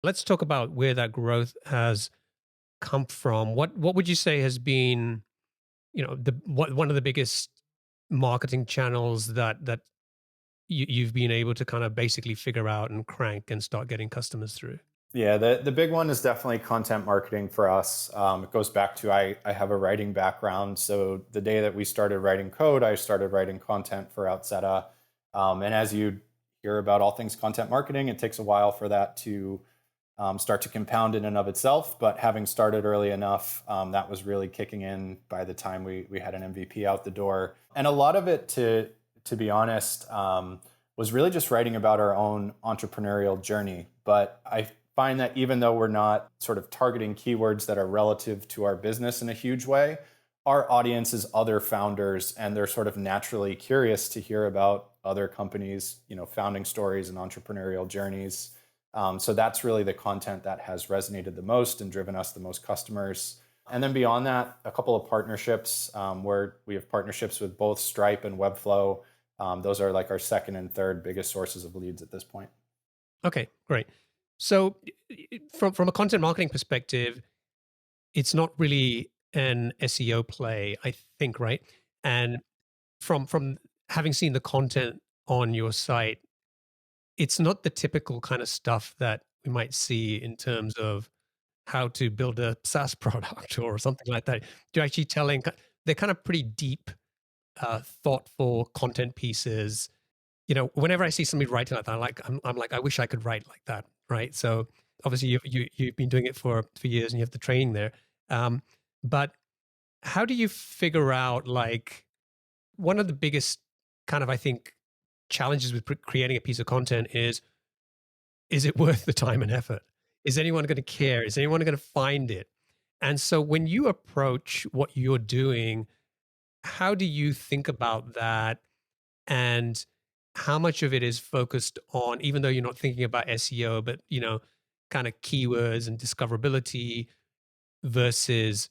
Let's talk about where that growth has come from. What would you say has been, one of the biggest marketing channels that you've been able to kind of basically figure out and crank and start getting customers through? Yeah, the big one is definitely content marketing for us. It goes back to I have a writing background. So the day that we started writing code, I started writing content for Outseta. And as you hear about all things content marketing, it takes a while for that to start to compound in and of itself. But having started early enough, that was really kicking in by the time we had an MVP out the door. And a lot of it, to be honest, was really just writing about our own entrepreneurial journey. But I find that even though we're not sort of targeting keywords that are relative to our business in a huge way, our audience is other founders, and they're sort of naturally curious to hear about other companies, founding stories and entrepreneurial journeys. So that's really the content that has resonated the most and driven us the most customers. And then beyond that, a couple of partnerships where we have partnerships with both Stripe and Webflow. Those are like our second and third biggest sources of leads at this point. Okay, great. So from a content marketing perspective, it's not really an SEO play, I think, right? And from having seen the content on your site, it's not the typical kind of stuff that we might see in terms of how to build a SaaS product or something like that. You're actually telling, they're kind of pretty deep, thoughtful content pieces. Whenever I see somebody writing like that, I'm like, I wish I could write like that, right? So obviously you've been doing it for years and you have the training there. Um, but how do you figure out, like, one of the biggest kind of, I think, challenges with creating a piece of content is it worth the time and effort? Is anyone going to care? Is anyone going to find it? And so when you approach what you're doing, how do you think about that? And how much of it is focused on, even though you're not thinking about SEO, but, kind of keywords and discoverability versus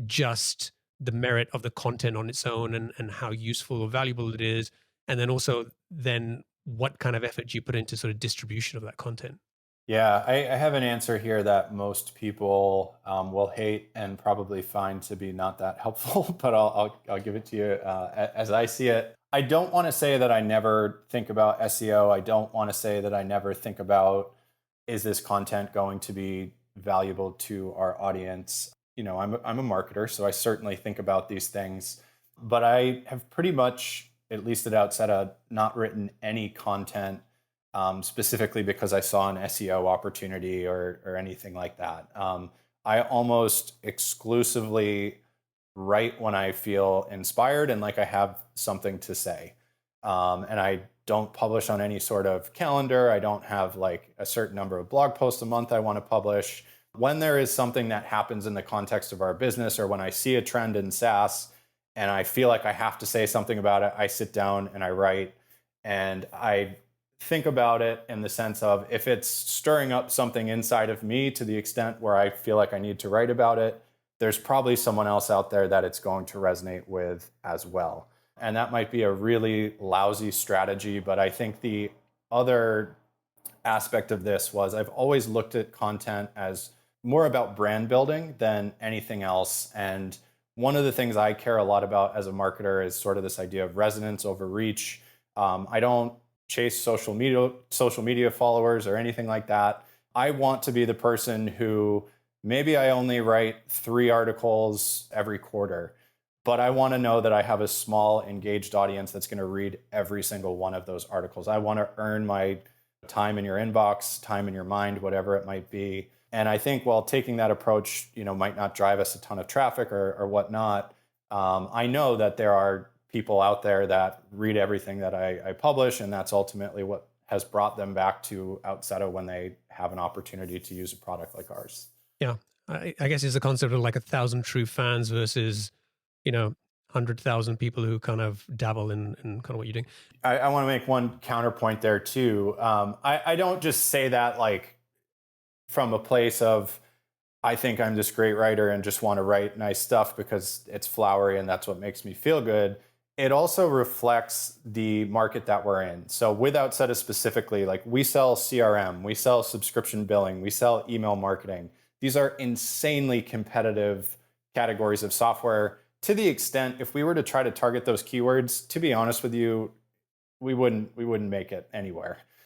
just the merit of the content on its own and how useful or valuable it is. And then also then what kind of effort do you put into sort of distribution of that content? Yeah, I have an answer here that most people will hate and probably find to be not that helpful, but I'll give it to you as I see it. I don't want to say that I never think about SEO. I don't want to say that I never think about, is this content going to be valuable to our audience? I'm a marketer, so I certainly think about these things, but I have pretty much, at least at Outseta, not written any content specifically because I saw an SEO opportunity or anything like that. I almost exclusively write when I feel inspired and like I have something to say. And I don't publish on any sort of calendar. I don't have like a certain number of blog posts a month I want to publish. When there is something that happens in the context of our business, or when I see a trend in SaaS and I feel like I have to say something about it, I sit down and I write. And I think about it in the sense of, if it's stirring up something inside of me to the extent where I feel like I need to write about it, there's probably someone else out there that it's going to resonate with as well. And that might be a really lousy strategy, but I think the other aspect of this was, I've always looked at content as more about brand building than anything else. And one of the things I care a lot about as a marketer is sort of this idea of resonance over reach. I don't chase social media followers or anything like that. I want to be the person who, maybe I only write 3 articles every quarter, but I want to know that I have a small engaged audience that's going to read every single one of those articles. I want to earn my time in your inbox, time in your mind, whatever it might be. And I think while taking that approach, might not drive us a ton of traffic or whatnot, I know that there are people out there that read everything that I publish, and that's ultimately what has brought them back to Outseta when they have an opportunity to use a product like ours. Yeah. I guess it's the concept of like 1,000 true fans versus, 100,000 people who kind of dabble in kind of what you're doing. I want to make one counterpoint there too. I don't just say that like from a place of, I think I'm this great writer and just want to write nice stuff because it's flowery and that's what makes me feel good. It also reflects the market that we're in. So with Outseta specifically, like we sell CRM, we sell subscription billing, we sell email marketing. These are insanely competitive categories of software to the extent if we were to try to target those keywords, to be honest with you, we wouldn't make it anywhere.